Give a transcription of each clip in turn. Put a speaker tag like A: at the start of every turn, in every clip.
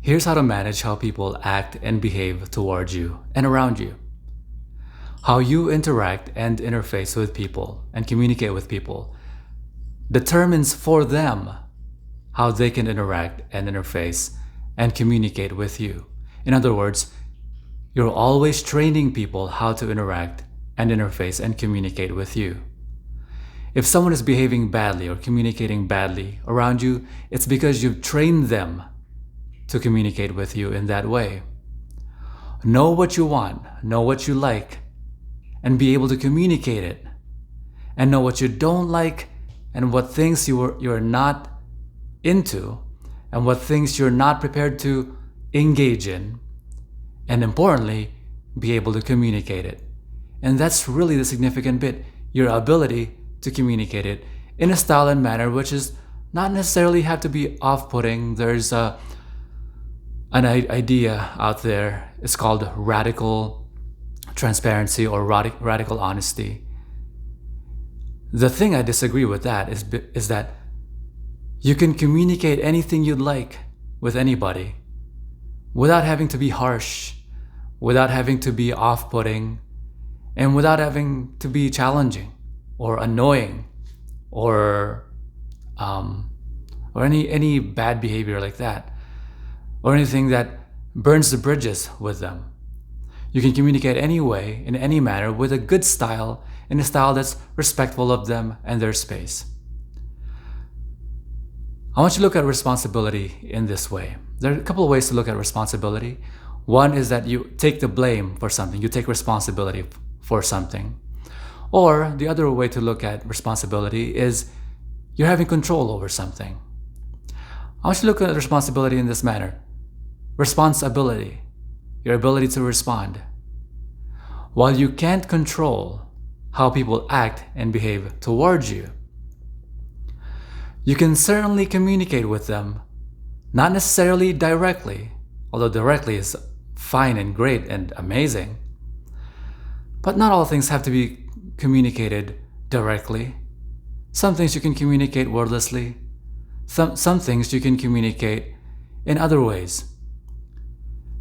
A: Here's how to manage how people act and behave towards you and around you. How you interact and interface with people and communicate with people determines for them how they can interact and interface and communicate with you. In other words, you're always training people how to interact and interface and communicate with you. If someone is behaving badly or communicating badly around you, it's because you've trained them to communicate with you in that way. Know what you want, know what you like, and be able to communicate it. And know what you don't like and what things you're not into and what things you're not prepared to engage in. And importantly, be able to communicate it. And that's really the significant bit, your ability to communicate it in a style and manner which is not necessarily have to be off-putting. There's an idea out there. It's called radical transparency or radical honesty. The thing I disagree with that is that you can communicate anything you'd like with anybody without having to be harsh, without having to be off-putting, and without having to be challenging or annoying or any bad behavior like that, or anything that burns the bridges with them. You can communicate any way, in any manner, with a good style, in a style that's respectful of them and their space. I want you to look at responsibility in this way. There are a couple of ways to look at responsibility. One is that you take the blame for something, you take responsibility for something. Or the other way to look at responsibility is you're having control over something. I want you to look at responsibility in this manner. Responsibility, your ability to respond. While you can't control how people act and behave towards you, you can certainly communicate with them, not necessarily directly, although directly is fine and great and amazing. But not all things have to be communicated directly. Some things you can communicate wordlessly. Some things you can communicate in other ways.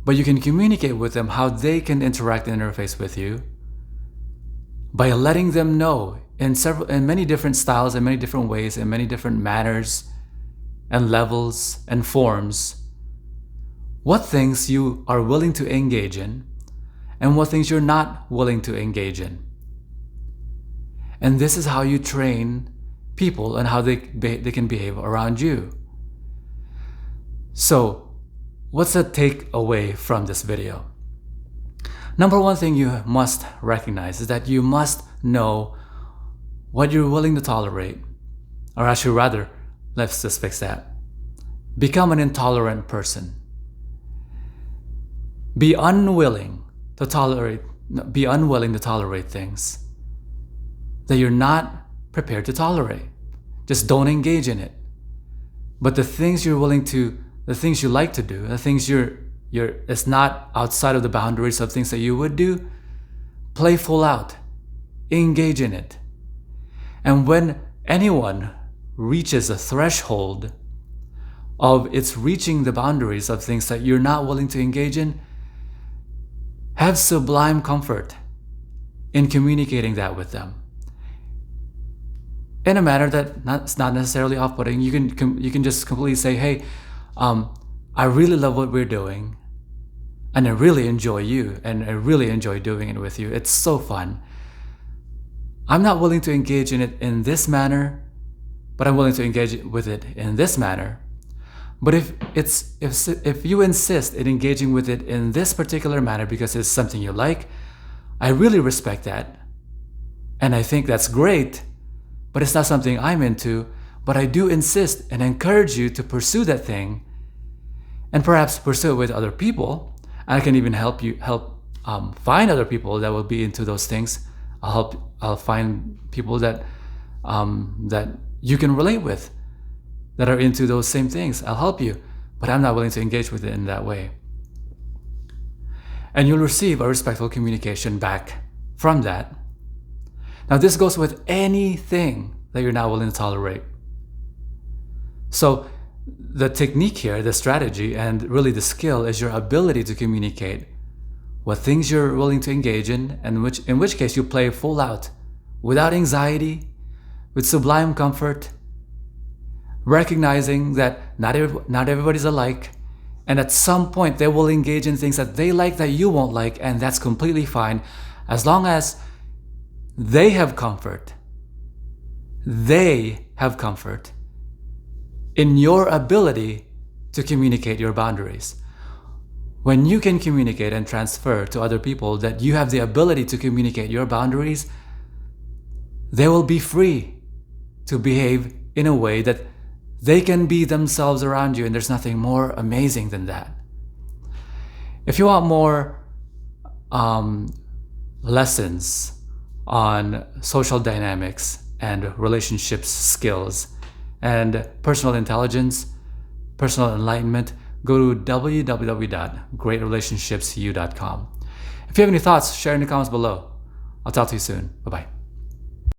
A: But you can communicate with them how they can interact and interface with you by letting them know in many different styles, in many different ways, in many different manners and levels and forms, what things you are willing to engage in and what things you're not willing to engage in. And this is how you train people and how they can behave around you. So, what's the takeaway from this video? Number one thing you must recognize is that you must know what you're willing to tolerate. Or actually rather, let's just fix that. Become an intolerant person. Be unwilling to tolerate things that you're not prepared to tolerate. Just don't engage in it. But the things you like to do, the things it's not outside of the boundaries of things that you would do, play full out. Engage in it. And when anyone reaches a threshold of it's reaching the boundaries of things that you're not willing to engage in, have sublime comfort in communicating that with them. In a manner that's not necessarily off-putting. You can just completely say, hey, I really love what we're doing, and I really enjoy you, and I really enjoy doing it with you. It's so fun. I'm not willing to engage in it in this manner, but I'm willing to engage with it in this manner. But if you insist in engaging with it in this particular manner because it's something you like, I really respect that. And I think that's great, but it's not something I'm into. But I do insist and encourage you to pursue that thing and perhaps pursue it with other people. And I can even help find other people that will be into those things. I'll find people that you can relate with, that are into those same things. I'll help you, but I'm not willing to engage with it in that way. And you'll receive a respectful communication back from that. Now, this goes with anything that you're not willing to tolerate. So the technique here, the strategy, and really the skill is your ability to communicate what things you're willing to engage in, and in which case you play full out, without anxiety, with sublime comfort, recognizing that not everybody's alike, and at some point they will engage in things that they like that you won't like, and that's completely fine, as long as they have comfort. They have comfort in your ability to communicate your boundaries. When you can communicate and transfer to other people that you have the ability to communicate your boundaries, they will be free to behave in a way that they can be themselves around you, and there's nothing more amazing than that. If you want more lessons on social dynamics and relationships skills and personal intelligence, personal enlightenment, go to www.greatrelationshipsyou.com. If you have any thoughts, share in the comments below. I'll talk to you soon. Bye-bye.